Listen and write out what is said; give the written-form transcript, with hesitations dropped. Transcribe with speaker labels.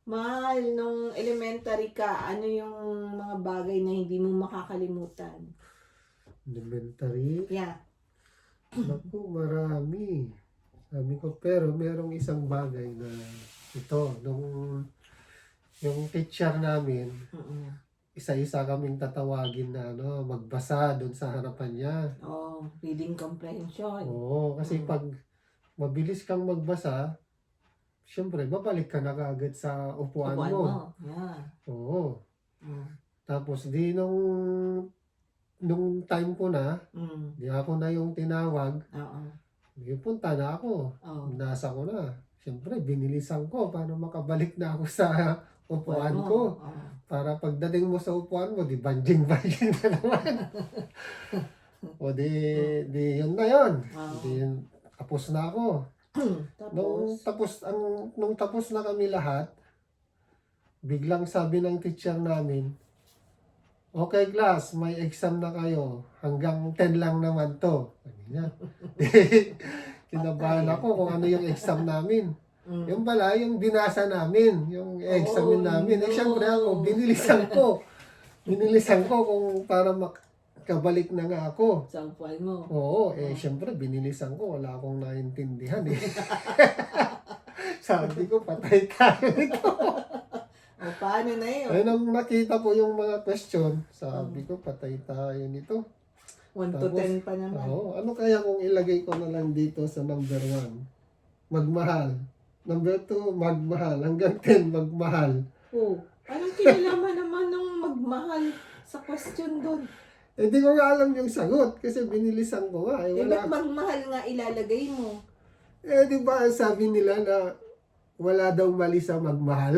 Speaker 1: Mahal, nung elementary ka, ano yung mga bagay na hindi mo makakalimutan?
Speaker 2: Elementary.
Speaker 1: Yeah.
Speaker 2: Naku, marami. Sabi ko, pero merong isang bagay na ito, yung teacher namin,
Speaker 1: Mm.
Speaker 2: isa-isa kaming tatawagin na magbasa doon sa harapan niya.
Speaker 1: Oh, reading comprehension.
Speaker 2: Oo, kasi pag mabilis kang magbasa, syempre, babalik ka na kaagad sa upuan
Speaker 1: Upuan
Speaker 2: mo.
Speaker 1: mo. Yeah.
Speaker 2: Oo.
Speaker 1: Mm.
Speaker 2: Tapos di nung time ko na,
Speaker 1: Mm.
Speaker 2: di ako na yung tinawag,
Speaker 1: Oo.
Speaker 2: di punta na ako.
Speaker 1: Oh.
Speaker 2: Nasa ko na. Syempre, binilisan ko para makabalik na ako sa
Speaker 1: Upuan
Speaker 2: upuan
Speaker 1: mo.
Speaker 2: ko.
Speaker 1: Oh.
Speaker 2: Para pagdating mo sa upuan mo, di banjing-banjing na naman. O di yun na yun.
Speaker 1: Wow.
Speaker 2: Di tapos na ako.
Speaker 1: Tapos,
Speaker 2: Nung tapos na kami lahat, biglang sabi ng teacher namin, okay class, may exam na kayo. Hanggang 10 lang naman to. Sabi niya. Kinabahan ako kung ano yung exam namin. Yung pala, yung binasa namin, yung examin namin. Eh, syempre ako, binilisan ko kung para makabalik na nga ako.
Speaker 1: sa upuan mo.
Speaker 2: Oo, syempre, binilisan ko, wala akong naintindihan eh. Sabi ko, patay tayo nito.
Speaker 1: O, paano na yun?
Speaker 2: Ay, nang nakita ko yung mga question, sabi ko, patay tayo nito.
Speaker 1: 1 to
Speaker 2: Tapos,
Speaker 1: 10 pa naman.
Speaker 2: Oo, ano kaya kung ilagay ko na lang dito sa number 1? Magmahal. Number 2, magmahal. Hanggang 10, magmahal.
Speaker 1: Oh, anong kinalaman naman ng magmahal sa question doon?
Speaker 2: Hindi ko nga alam yung sagot kasi binilisan ko nga.
Speaker 1: Eh, ba't magmahal nga ilalagay mo?
Speaker 2: Di ba sabi nila na wala daw mali sa magmahal?